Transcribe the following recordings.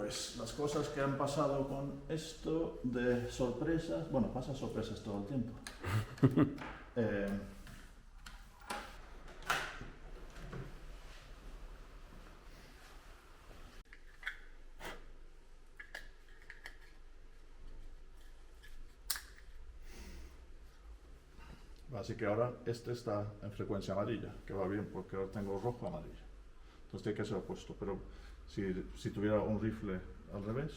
Pues las cosas que han pasado con esto de sorpresas, bueno, pasan sorpresas todo el tiempo. Así que ahora este está en frecuencia amarilla, que va bien porque ahora tengo rojo amarillo. Entonces tiene que ser opuesto, pero si tuviera un rifle al revés,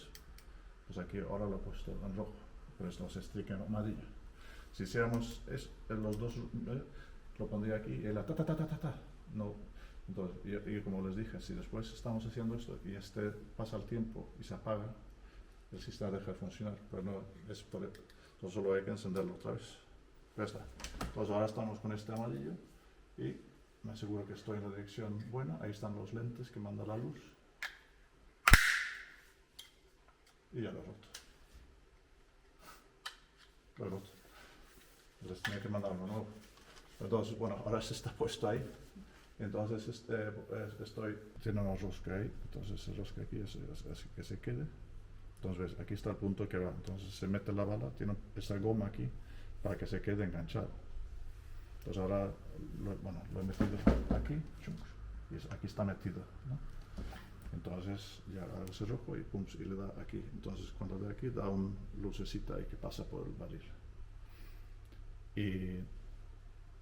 pues aquí ahora lo he puesto en rojo, pero esto se estrica en amarillo. Si hiciéramos los dos, lo pondría aquí y la ta ta ta ta ta ta. No. Entonces, y como les dije, si después estamos haciendo esto y pasa el tiempo y se apaga, el sistema deja de funcionar, pero no es por eso. Entonces solo hay que encenderlo otra vez. Ya está. Entonces ahora estamos con este amarillo y me aseguro que estoy en la dirección buena. Ahí están los lentes que manda la luz. Y ya lo he roto. Lo he roto. Entonces tenía que mandar uno nuevo. Entonces, bueno, ahora se está puesto ahí. Entonces tiene una rosca ahí. Entonces esa rosca aquí es así que se quede. Entonces aquí está el punto que va. Entonces se mete la bala, tiene esa goma aquí para que se quede enganchado. Entonces ahora lo he metido aquí y aquí está metido, ¿no? Entonces ya hace rojo y pum, y le da aquí. Entonces cuando le da aquí da una lucecita ahí que pasa por el barril. ¿Y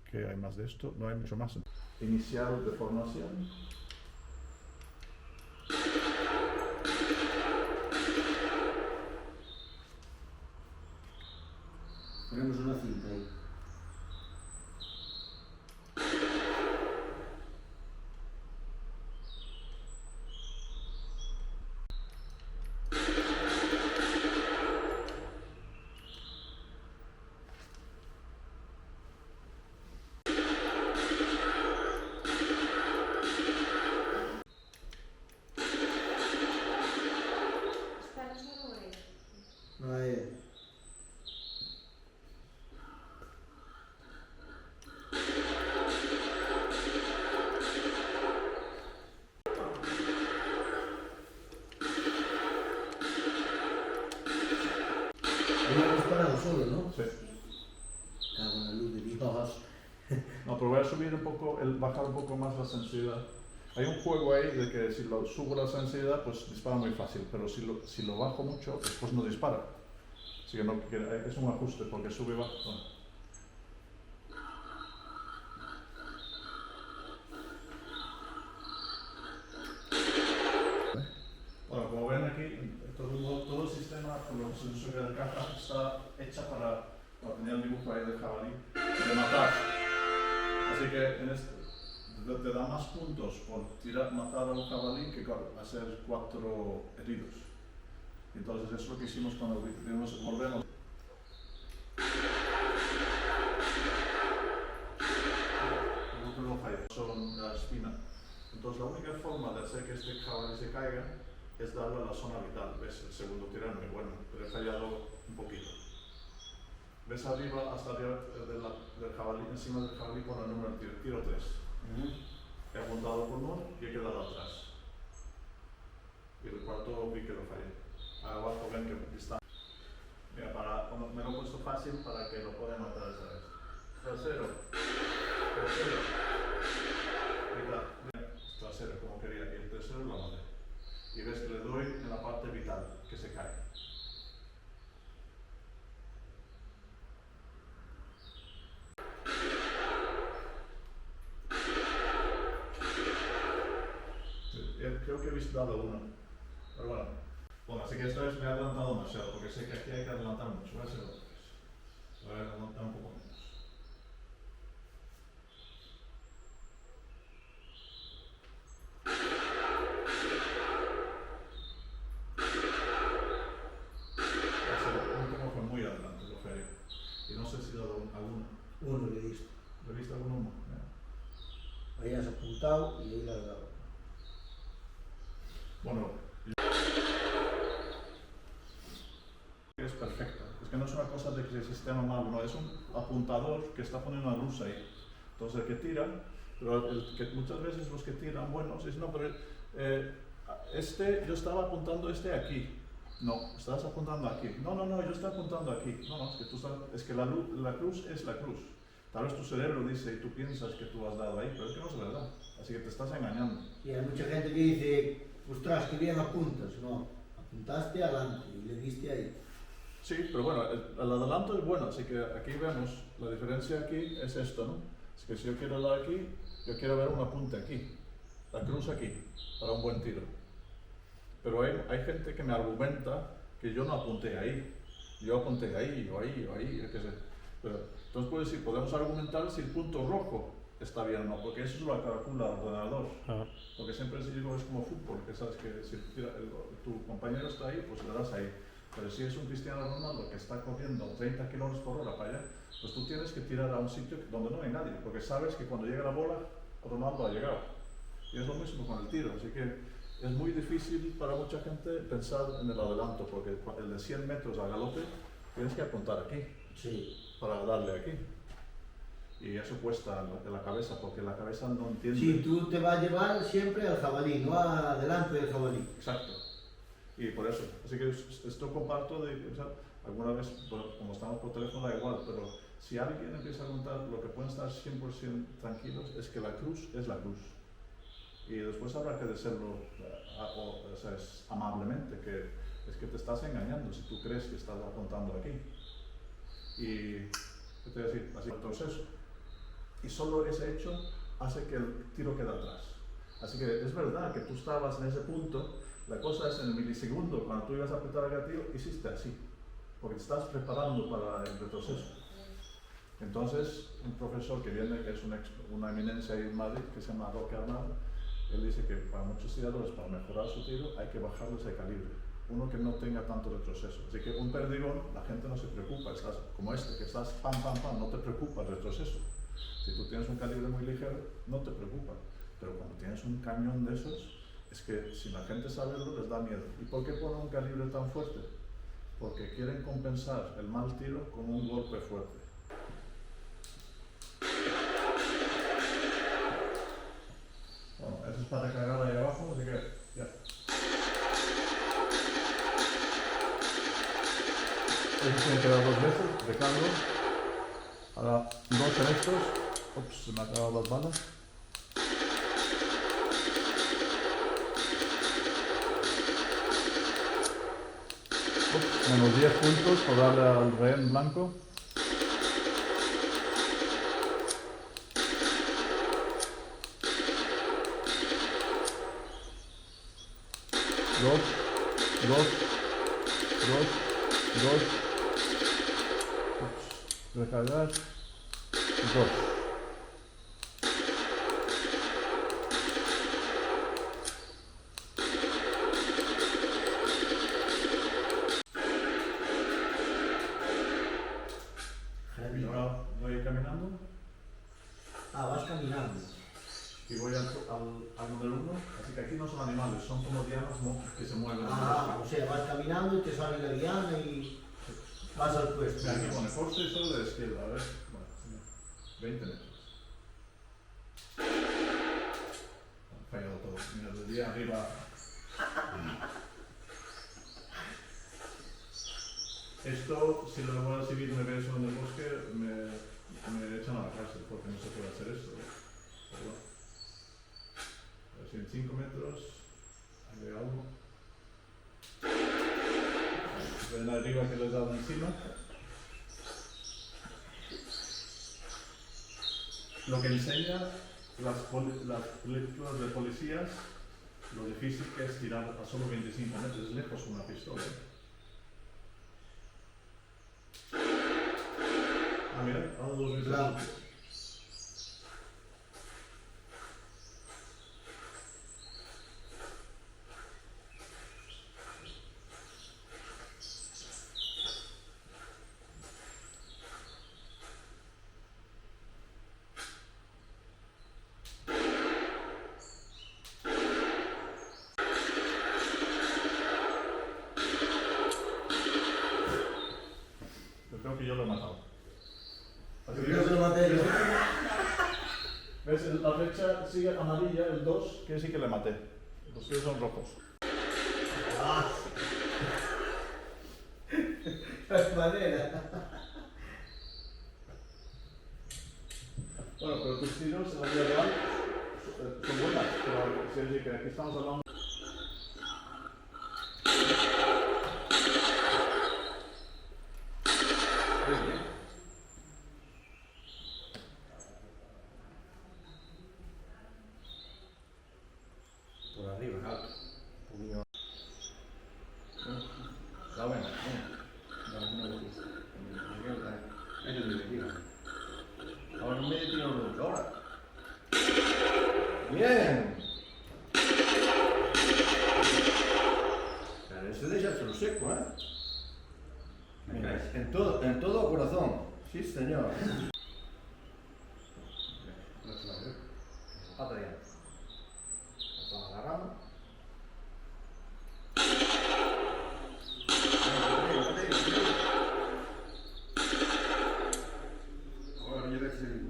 qué hay más de esto? No hay mucho más. Iniciar deformación. Ponemos una cinta ahí. No hay. Lo hemos parado solo, ¿no? Sí. Cago en la luz de Dios. No, pero voy a subir un poco, bajar un poco más la sensibilidad. Hay un juego ahí de que si lo subo la sensibilidad, pues dispara muy fácil, pero si lo bajo mucho, después no dispara. Así que, es un ajuste porque sube y baja. Bueno, como ven aquí, todo el sistema, con los sensores de caja, está hecha para tener el dibujo ahí del jabalí, de matar. Así que te da más puntos por matar a un jabalí que hacer 4 heridos. Entonces eso es lo que hicimos cuando volvemos. Son la espina. Entonces la única forma de hacer que este jabalí se caiga es darle a la zona vital. ¿Ves? El segundo tiro muy bueno, pero he fallado un poquito. ¿Ves arriba, hasta arriba del jabalí, encima del jabalí con el número de tiro 3? He apuntado con 1 y he quedado atrás. Y el cuarto vi que lo fallé. Abajo ven que está. Mira, me lo he puesto fácil para que lo pueda matar esta vez. Trasero. Trasero, como quería. Y el tercero lo maté. Y ves que le doy en la parte vital, que se cae. Creo que he visto dado uno. Pero bueno, así que esta vez me he adelantado demasiado, porque sé que aquí hay que adelantar mucho. Voy a hacer otra vez. Voy a adelantar un poco menos. Último fue muy adelante, lo fallé. Y no sé si he dado alguno. Uno le diste. ¿Le he visto algún humo? Ahí has apuntado y ahí le has dado. Bueno, es perfecta. Es que no es una cosa de que el sistema malo, no, es un apuntador que está poniendo una luz ahí. Entonces el que tira, pero muchas veces los que tiran buenos, es no, pero yo estaba apuntando aquí. No, estás apuntando aquí. No, yo estoy apuntando aquí. No, es que la cruz es la cruz. Tal vez tu cerebro dice y tú piensas que tú has dado ahí, pero es que no es verdad. Así que te estás engañando. Y hay mucha gente que dice, ostras, qué bien apuntas. No, apuntaste adelante y le diste ahí. Sí, pero bueno, el adelanto es bueno, así que aquí vemos, la diferencia aquí es esto, ¿no? Así que si yo quiero dar aquí, yo quiero ver un apunte aquí, la cruz aquí, para un buen tiro. Pero hay gente que me argumenta que yo no apunté ahí, yo apunté ahí, o ahí, yo qué sé. Pero, entonces puedes decir, podemos argumentar si el punto rojo está bien o no, porque eso lo calcula el ordenador. Porque siempre digo, es como fútbol, que sabes que si tu compañero está ahí, pues le das ahí. Pero si es un Cristiano Ronaldo que está corriendo 30 km por hora para allá, pues tú tienes que tirar a un sitio donde no hay nadie, porque sabes que cuando llega la bola, Ronaldo ha llegado. Y es lo mismo con el tiro, así que es muy difícil para mucha gente pensar en el adelanto, porque el de 100 metros a galope tienes que apuntar aquí, Sí. para darle aquí. Y eso cuesta en la cabeza, porque la cabeza no entiende. Sí, tú te vas a llevar siempre al jabalí, no adelante del jabalí. Exacto. Y por eso, así que esto comparto de, o sea, alguna vez, bueno, como estamos por teléfono da igual, pero si alguien empieza a contar, lo que pueden estar 100% tranquilos es que la cruz es la cruz. Y después habrá que decirlo o sea, amablemente, que es que te estás engañando si tú crees que estás apuntando aquí. Y, ¿qué te voy a decir? Así, entonces, y solo ese hecho hace que el tiro quede atrás. Así que es verdad que tú estabas en ese punto. La cosa es en el milisegundo, cuando tú ibas a apretar el gatillo, hiciste así, porque te estás preparando para el retroceso. Entonces, un profesor que viene, que es una eminencia ahí en Madrid, que se llama Roque Arnal, él dice que para muchos tiradores, para mejorar su tiro, hay que bajarles el calibre. Uno que no tenga tanto retroceso. Así que un perdigón, la gente no se preocupa, estás como que estás pam, no te preocupa el retroceso. Si tú tienes un calibre muy ligero, no te preocupa. Pero cuando tienes un cañón de esos, es que si la gente sabe lo les da miedo. ¿Y por qué ponen un calibre tan fuerte? Porque quieren compensar el mal tiro con un golpe fuerte. Bueno, eso es para recargar ahí abajo, así que ya. Eso tiene que dar 2 veces, recargo. Ahora 2 en estos. Ups, se me han acabado las balas. Menos 10 puntos por darle al rehén blanco. Dos. Recargar. 2. Y ahora voy caminando. Ah, vas caminando. Y voy al número 1, así que aquí no son animales, son como dianas que se mueven. Ah, o sea, vas caminando y te sale la diana y vas al puesto. Mira, aquí pone force y solo de la izquierda, a ver. Bueno, 20 metros. Han fallado todo. Mira, desde día arriba. Esto, si la Guardia Civil me ve eso en el bosque, me echan a la cárcel porque no se puede hacer esto. Pero bueno. A ver si en 5 metros hay algo. Ven arriba que les he dado encima. Lo que enseña las películas de policías, lo difícil que es tirar a solo 25 metros, es lejos con una pistola. Ah, mira, ha dado 2 veces. Blanco. Yo creo que yo lo he matado. Así Yo te lo maté yo. ¿Ves? La flecha sigue amarilla, el 2, quiere decir que le maté. Los suyos son rojos. ¡Ah! ¡Qué manera! Bueno, pero tus tiros en la vida real son buenas, pero quiero decir que aquí estamos hablando. Por arriba, alto. Un poquillo. La ven, Eso es divertido. ahora no me tiro los ahora. Bien. Pero ese déjatelo seco, ¿eh? Mira, en todo corazón. Sí, señor. Pata ya. Vamos a la rama. Ahora yo ves el...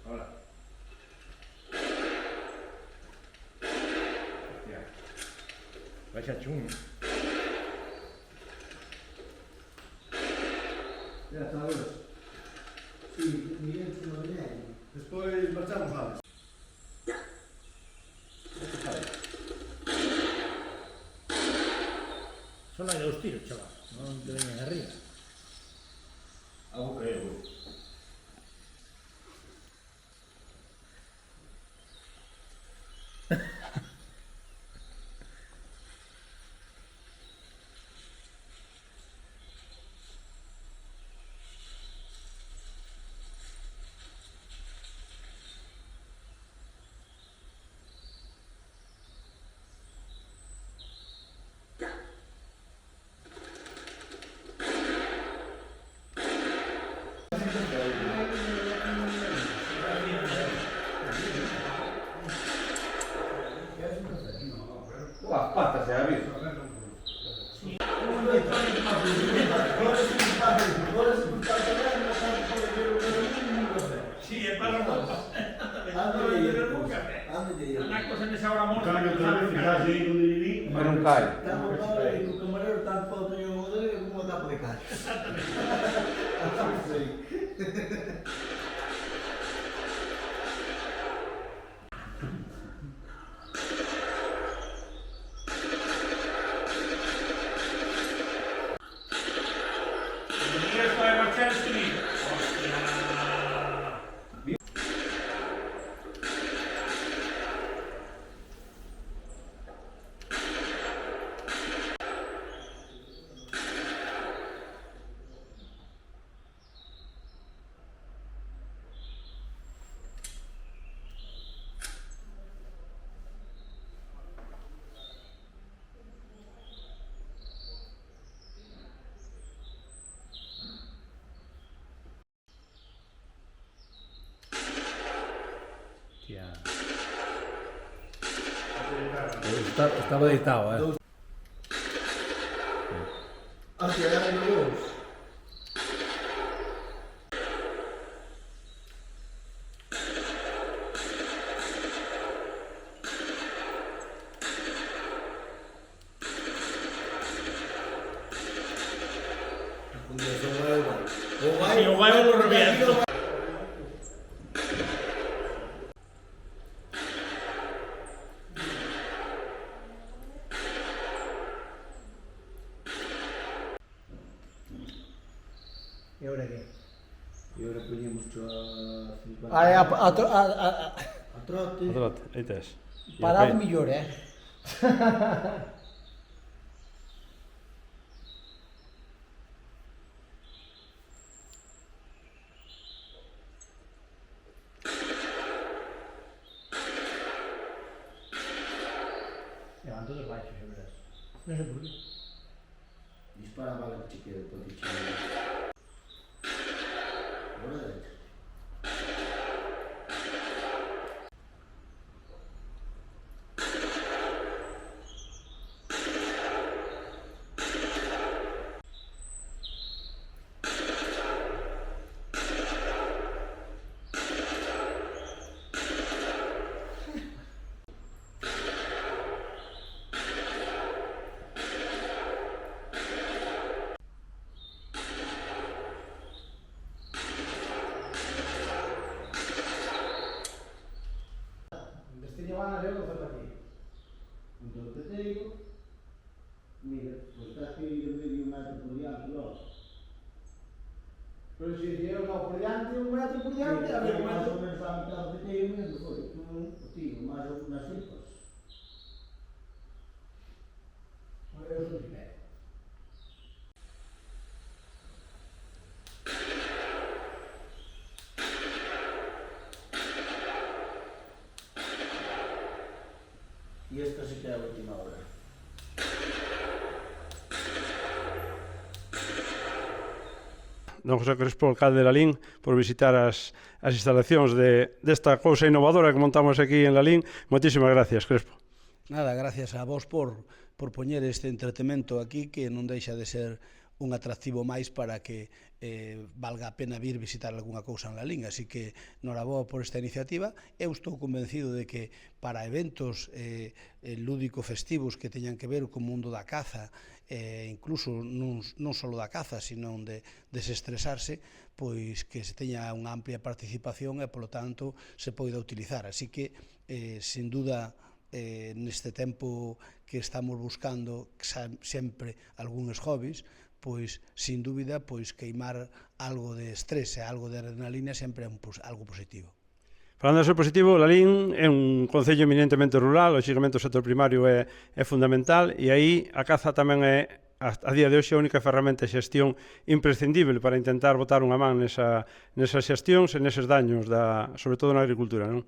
Ahora. Hostia. Vaya chungo. Ya está, bueno. Sí, Miguel se lo viene. Después marchamos antes. Solo hay 2 tiros, chaval. No te vengas arriba. Algo que yo. Las patas se han visto. Sí, es para la ropa. Una cosa en esa hora morta. Pero non cae. Estamos ahora y tu camarero está todo yo modelo como está por acá. Y esto de marchar es finito. Hostia. Estaba editado, Hacia allá los dos. Si o vai o reviento. ¿Y ahora qué? Y ahora poñemos a 50. A trote. Aí tes. Parado mellor, Levanto dos baixos, é verdade. Non sei por qué. Dispara a bala que che quede para que che... Agora derecha. Destino van a ver lo que aquí. Junto ao peteiro, mira, pois estás que ir medio metro por diante logo. Pero si dieron por diante, un metro por diante, a ver un Máis metro. ou menos a mitad do peteiro mesmo, foi. Tío, máis ou menos así, pois. Eu sou primero. E esta se que é a última hora. Don José Crespo, alcalde de Lalín, por visitar as instalacións desta cousa innovadora que montamos aquí en Lalín. Moitísimas gracias, Crespo. Nada, gracias a vos por poñer este entretemento aquí que non deixa de ser un atractivo máis para que valga a pena vir visitar algunha cousa en Lalín, así que noraboa por esta iniciativa. Eu estou convencido de que para eventos lúdico-festivos que teñan que ver co mundo da caza, incluso non só da caza, sino de desestresarse, pois que se teña unha amplia participación e, polo tanto, se poida utilizar. Así que, sin duda, neste tempo que estamos buscando sempre algúns hobbies, pois, sin dúbida, pois queimar algo de estrés e algo de adrenalina sempre é algo positivo. Falando de ser positivo, Lalín é un concello eminentemente rural, lógicamente o sector primario é fundamental, e aí a caza tamén é, a día de hoxe, a única ferramenta de xestión imprescindible para intentar botar unha man nesas xestións e neses daños, sobre todo na agricultura, non?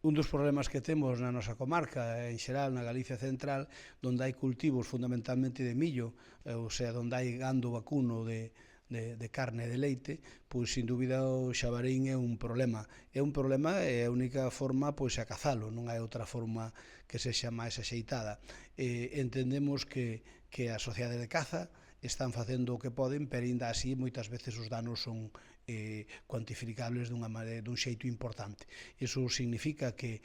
Un dos problemas que temos na nosa comarca, en xeral na Galicia central, onde hai cultivos fundamentalmente de millo, ou sea, onde hai gando vacuno de carne e de leite, pois sin dúbida o xabarín é un problema. É un problema e a única forma pois é cazalo, non hai outra forma que sexa máis axeitada. Entendemos que a sociedade de caza están facendo o que poden, pero ainda así moitas veces os danos son cuantificables dun xeito importante. Iso significa que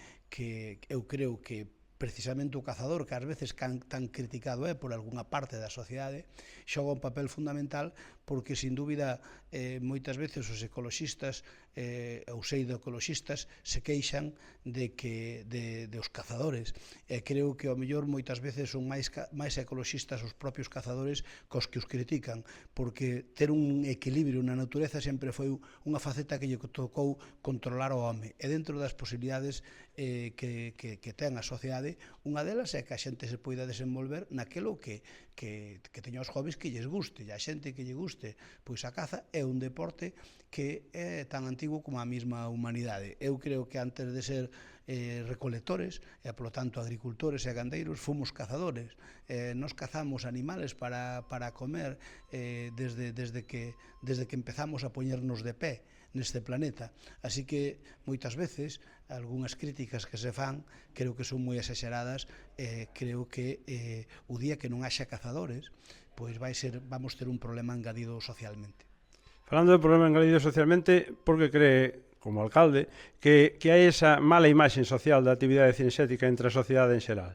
eu creo que precisamente o cazador, que ás veces tan criticado é por algunha parte da sociedade, xoga un papel fundamental porque, sin dúbida, moitas veces os ecoloxistas ou pseudoecoloxistas se queixan dos cazadores. E creo que, ao mellor, moitas veces son máis ecoloxistas os propios cazadores cos que os critican, porque ter un equilibrio na natureza sempre foi unha faceta que lle tocou controlar o home. E dentro das posibilidades que ten a sociedade, unha delas é que a xente se poida desenvolver naquelo que teña os hobbies que lles guste. E a xente que lle guste pois a caza é un deporte que é tan antigo como a mesma humanidade. Eu creo que antes de ser recolectores e, polo tanto, agricultores e gandeiros, fomos cazadores. Nos cazamos animales para comer desde que empezamos a poñernos de pé neste planeta. Así que, moitas veces, algunhas críticas que se fan creo que son moi exageradas. Creo que o día que non haxa cazadores, pois vamos ter un problema engadido socialmente. Falando de problema engadido socialmente, por que cree, como alcalde, que hai esa mala imaxe social da actividade cinexética entre a sociedade en xeral?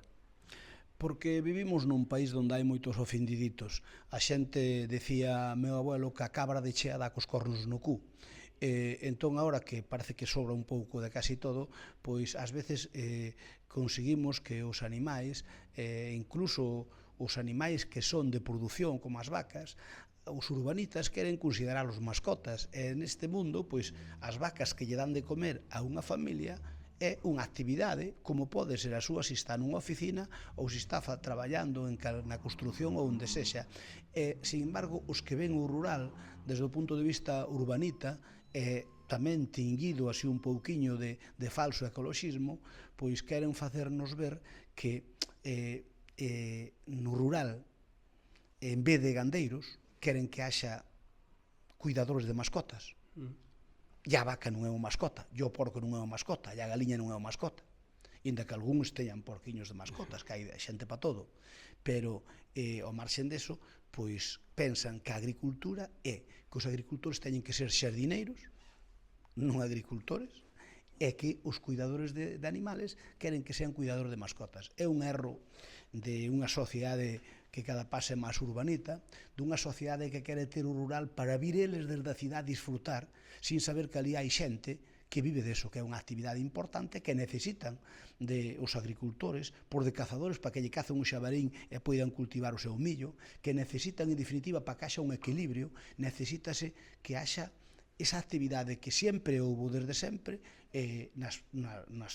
Porque vivimos nun país onde hai moitos ofendiditos. A xente decía, meu abuelo, que a cabra de chea dá cos cornos no cu. Entón, agora que parece que sobra un pouco de casi todo, pois ás veces conseguimos que os animais, incluso os animais que son de produción, como as vacas, os urbanitas queren consideralos mascotas. E neste mundo, pois, as vacas que lle dan de comer a unha familia é unha actividade, como pode ser a súa se está nunha oficina ou se está traballando na construción ou onde sexa. Sin embargo, os que ven o rural desde o punto de vista urbanita, tamén tinguido así un pouquiño de falso ecoloxismo, pois queren facernos ver que no rural en vez de gandeiros, queren que haxa cuidadores de mascotas. E a vaca non é unha mascota, e o porco non é unha mascota, e a galiña non é unha mascota. Inda que algúns teñan porquiños de mascotas, que hai xente para todo. Pero, ao marxen deso, pois pensan que a agricultura é que os agricultores teñen que ser xardineiros, non agricultores, e que os cuidadores de animales queren que sean cuidadores de mascotas. É un erro de unha sociedade que cada paso é máis urbanita, dunha sociedade que quere ter o rural para vir eles desde a cidade disfrutar, sin saber que ali hai xente que vive deso, que é unha actividade importante que necesitan de os agricultores, por de cazadores, para que lle cacen un xabarín e poidan cultivar o seu millo, que necesitan, en definitiva, para que haxa un equilibrio, necesítase que haxa esa actividade que sempre houve desde sempre nas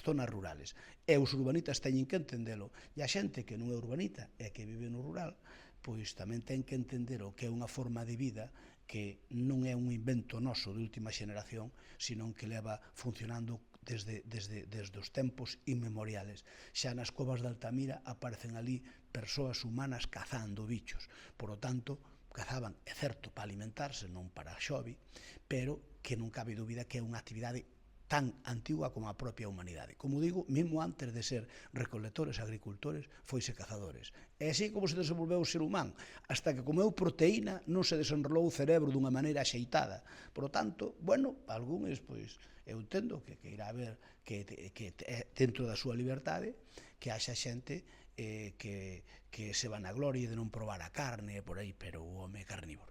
zonas rurales. E os urbanitas teñen que entendelo. E a xente que non é urbanita e que vive no rural, pois tamén ten que entender o que é unha forma de vida que non é un invento noso de última xeneración, sino que leva funcionando desde os tempos inmemoriales. Xa nas covas de Altamira aparecen ali persoas humanas cazando bichos. Por lo tanto, cazaban, é certo, para alimentarse, non para xovi, pero que non cabe dúbida que é unha actividade tan antigua como a propia humanidade. Como digo, mesmo antes de ser recolectores, agricultores, foise cazadores. E así como se desenvolveu o ser humano, hasta que comeu proteína non se desenrolou o cerebro dunha maneira axeitada. Por lo tanto, bueno, algúns, pois, eu entendo que irá haber que dentro da súa liberdade, que haxa xente que se van a gloria de non probar a carne e por aí, pero o home é carnívoro.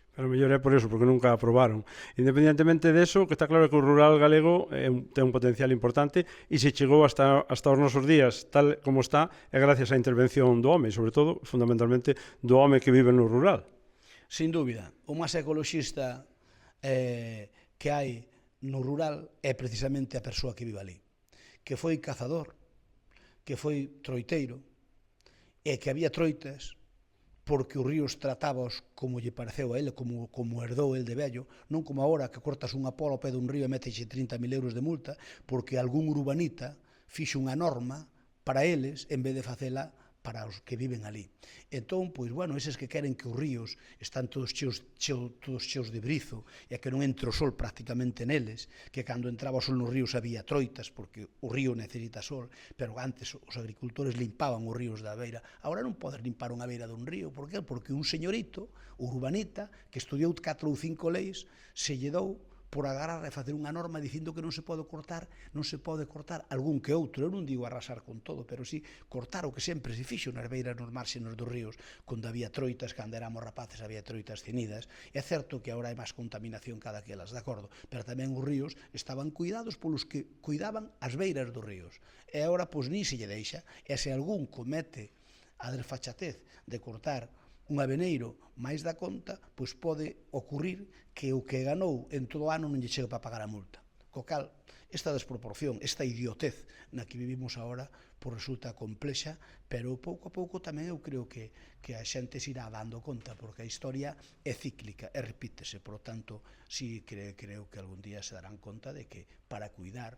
Pero mellor é por eso, porque nunca a probaron. Independentemente deso, que está claro que o rural galego ten un potencial importante e se chegou hasta os nosos días tal como está, é gracias á intervención do home, e sobre todo, fundamentalmente, do home que vive no rural. Sin dúbida, o máis ecoloxista que hai no rural é precisamente a persoa que vive ali, que foi cazador, que foi troiteiro, e que había troitas porque os ríos tratábaos como lle pareceu a ele, como herdou el de vello, non como agora que cortas unha pola ao pé dun río e metexe 30.000 euros de multa, porque algún urbanita fixo unha norma para eles en vez de facela para os que viven ali. Entón, pois, bueno, eses que queren que os ríos están todos cheos de brizo e que non entra o sol prácticamente neles, que cando entraba o sol nos ríos había troitas, porque o río necesita sol, pero antes os agricultores limpaban os ríos da beira. Agora non podes limpar unha beira dun río, por que? Porque un señorito, urbanita, que estudiou 4 ou 5 leis, se lle dou por agarrar e facer unha norma dicindo que non se pode cortar algún que outro. Eu non digo arrasar con todo, pero sí cortar o que sempre se fixo nas beiras, nos márxenos dos ríos, cando había troitas, cando éramos rapaces había troitas cenidas. É certo que agora hai máis contaminación cada que elas, de acordo, pero tamén os ríos estaban cuidados polos que cuidaban as beiras dos ríos. E agora, pois, nin se lle deixa, e se algún comete a desfachatez de cortar un aveneiro máis da conta, pois pode ocurrir que o que ganou en todo o ano non lle chega para pagar a multa. Co cal, esta desproporción, esta idiotez na que vivimos agora, pois resulta complexa, pero pouco a pouco tamén eu creo que a xente se irá dando conta, porque a historia é cíclica e repítese. Por lo tanto, sí creo que algún día se darán conta de que para cuidar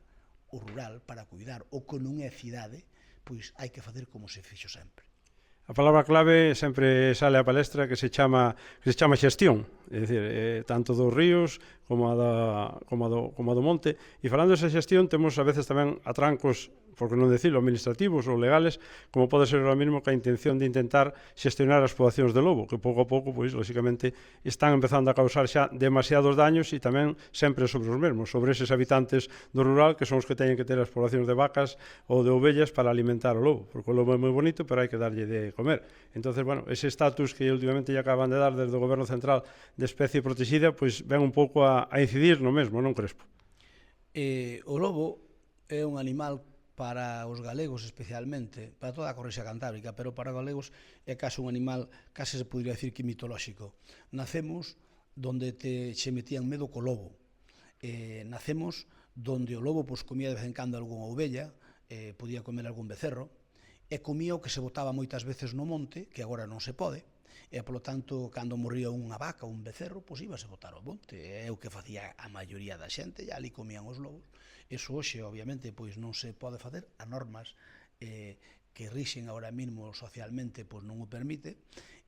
o rural, para cuidar o que non é cidade, pois hai que facer como se fixo sempre. A palabra clave sempre sale á palestra que se chama xestión, é dicir, tanto dos ríos como a do monte. E falando desa xestión, temos a veces tamén atrancos, por que non decirlo, administrativos ou legales, como pode ser ahora mesmo que a intención de intentar xestionar as poboacións de lobo, que pouco a pouco, pois, lóxicamente, están empezando a causar xa demasiados daños e tamén sempre sobre os mesmos, sobre eses habitantes do rural que son os que teñen que ter as poboacións de vacas ou de ovellas para alimentar o lobo, porque o lobo é moi bonito, pero hai que darlle de comer. Entonces, bueno, ese estatus que últimamente lle acaban de dar desde o Goberno Central de especie protegida, pois ven un pouco a incidir no mesmo, non, Crespo? O lobo é un animal para os galegos especialmente, para toda a correxa cantábrica, pero para os galegos é case un animal, case se podría decir que mitolóxico. Nacemos donde che metían medo co lobo. Nacemos donde o lobo comía de vez en cando algunha ovella, podía comer algún becerro, e comía o que se botaba moitas veces no monte, que agora non se pode, e, polo tanto, cando morría unha vaca ou un becerro, pois íbase botar ao monte. É o que facía a maioría da xente, e ali comían os lobos. Eso hoxe, obviamente, pois non se pode facer, as normas que rixen agora mesmo socialmente pois non o permite,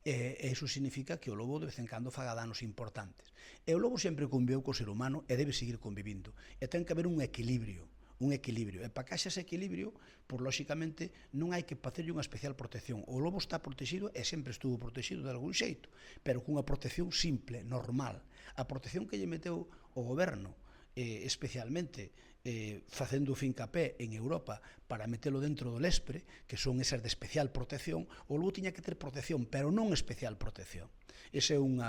E iso significa que o lobo de vez en cando faga danos importantes. E o lobo sempre conviveu co ser humano e debe seguir convivindo. E ten que haber un equilibrio. E para que haxa ese equilibrio, pois lóxicamente non hai que facerlle unha especial protección. O lobo está protegido e sempre estuvo protegido de algún xeito, pero cunha protección simple, normal. A protección que lle meteu o goberno, especialmente facendo fincapé en Europa para metelo dentro do lespre, que son esas de especial protección, o lobo tiña que ter protección, pero non especial protección. Ese é un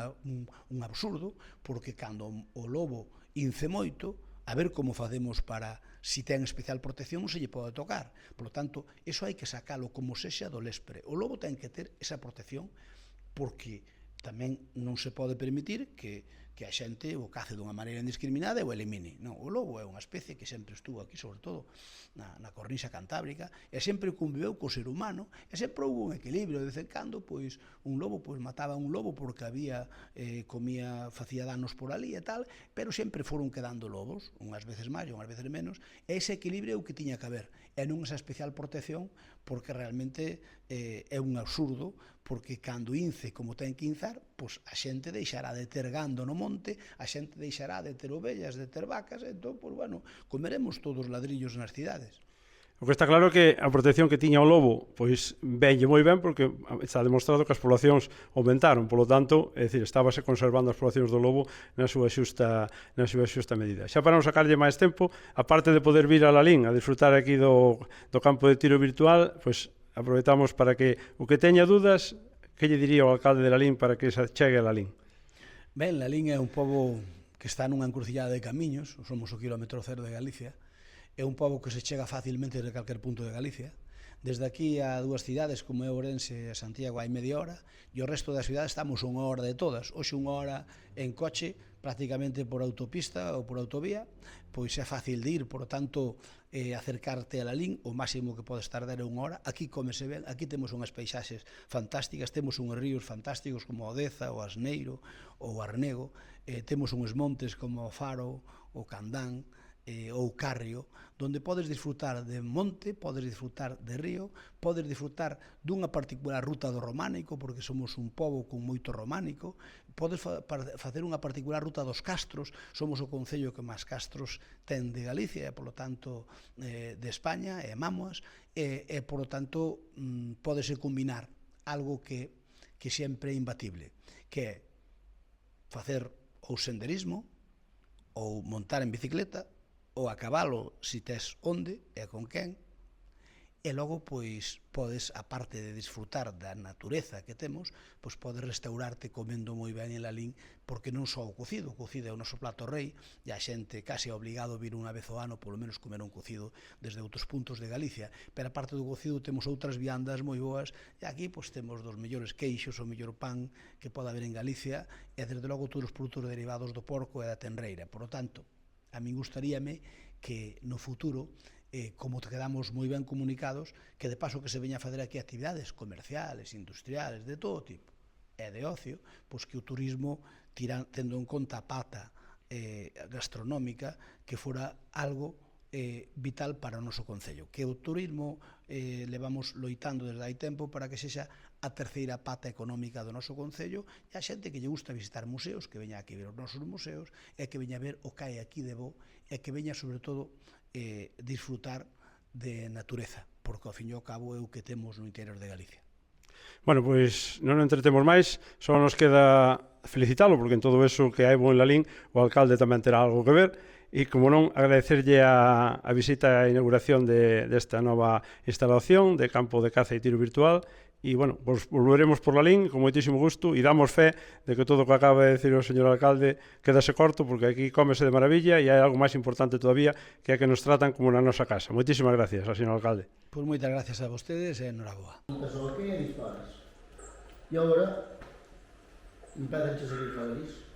absurdo, porque cando o lobo ince moito, a ver como facemos para, si ten especial protección, non se lle pode tocar. Por lo tanto, iso hai que sacalo como sexa do lespre. O lobo ten que ter esa protección, porque tamén non se pode permitir que a xente o cace dunha maneira indiscriminada e o elimine. Non, o lobo é unha especie que sempre estuvo aquí, sobre todo na cornisa cantábrica, e sempre conviveu co ser humano, e sempre houve un equilibrio. De vez en cando, pois, un lobo mataba un lobo porque había facía danos por ali e tal, pero sempre foron quedando lobos, unhas veces máis, unhas veces menos, e ese equilibrio é o que tiña que haber, e non esa especial protección, porque realmente é un absurdo, porque cando ince como ten que inzar, pois a xente deixará de ter gando no monte, a xente deixará de ter ovellas, de ter vacas, e entón, pois, bueno, comeremos todos ladrillos nas cidades. O que está claro é que a protección que tiña o lobo, pois, venlle moi ben, porque está demostrado que as poblacións aumentaron, polo tanto, é dicir, estábase conservando as poblacións do lobo na súa xusta medida. Xa para non sacarlle máis tempo, aparte de poder vir a Lalín a disfrutar aquí do campo de tiro virtual, pois, aproveitamos para que o que teña dudas, que lle diría o alcalde de Lalín para que se chegue a Lalín? Ben, Lalín é un pobo que está nunha encrucillada de camiños, somos o kilómetro cero de Galicia, é un pobo que se chega facilmente desde calquer punto de Galicia. Desde aquí a dúas cidades como é Ourense e Santiago hai media hora, e o resto das cidades estamos unha hora de todas. Hoxe unha hora en coche, prácticamente por autopista ou por autovía, pois é fácil de ir, por tanto, acercarte a Lalín, o máximo que podes tardar é unha hora. Aquí comese ben, aquí temos unhas paisaxes fantásticas, temos uns ríos fantásticos como o Deza, o Asneiro, ou o Arnego, temos uns montes como o Faro, o Candán, ou Carrio, donde podes disfrutar de monte, podes disfrutar de río, podes disfrutar dunha particular ruta do románico, porque somos un pobo con moito románico, podes facer unha particular ruta dos castros, somos o concello que máis castros ten de Galicia, e, polo tanto, de España, e amamos, e, polo tanto, podese combinar algo que sempre é imbatible, que é facer ou senderismo, ou montar en bicicleta, ou a cabalo, si tes onde e con quen, e logo, pois, podes, aparte de disfrutar da natureza que temos, pois podes restaurarte comendo moi ben en Lalín, porque non só o cocido é o noso plato rei, e a xente case é obligado a vir unha vez ao ano, polo menos comer un cocido desde outros puntos de Galicia, pero aparte do cocido temos outras viandas moi boas, e aquí, pois, temos dos mellores queixos, o mellor pan que pode haber en Galicia, e desde logo todos os produtos derivados do porco e da tenreira. Por lo tanto, a min gustaríame que no futuro, como quedamos moi ben comunicados, que de paso que se veña a fazer aquí actividades comerciales, industriales, de todo tipo, e de ocio, pois que o turismo, tendo en conta a pata gastronómica, que fora algo vital para o noso concello. Que o turismo levamos loitando desde hai tempo para que sexa a terceira pata económica do noso concello, e a xente que lle gusta visitar museos, que veña aquí ver os nosos museos, e que veña ver o que hai aquí de bo, e que veña, sobre todo, disfrutar de natureza, porque ao fin e ao cabo é o que temos no interior de Galicia. Bueno, pois non entretemos máis, só nos queda felicitalo, porque en todo eso que hai bo en Lalín, o alcalde tamén terá algo que ver, e, como non, agradecerlle a visita e a inauguración desta nova instalación de campo de caza e tiro virtual, e, bueno, volveremos por Lalín con moitísimo gusto, e damos fe de que todo o que acaba de decir o señor alcalde quedase corto, porque aquí cómese de maravilla, e hai algo máis importante todavía, que é que nos tratan como na nosa casa. Moitísimas gracias ao señor alcalde. Pois moitas gracias a vostedes e enhoraboa. Montas o aquí e disparas. E agora, empezan a seguir falar iso.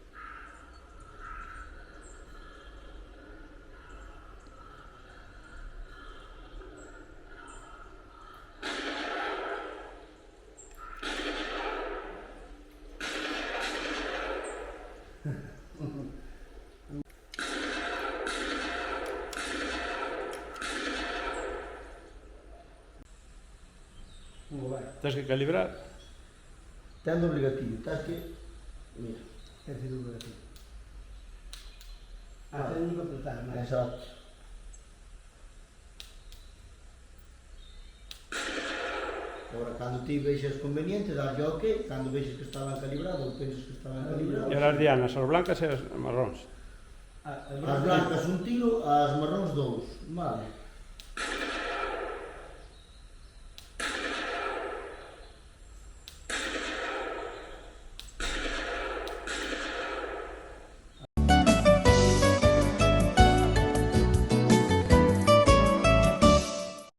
Tens que calibrar. Ten doble gatillo, estás que... Mira, É dicir, un aquí. Ten que apretar, máis. exacto. Agora, cando ti vexes conveniente, darlle ok, cando vexes que está ben calibrado ou penses que está ben calibrado. E as dianas, as blancas e as marróns. As blancas un tiro, as marróns dous. Vale.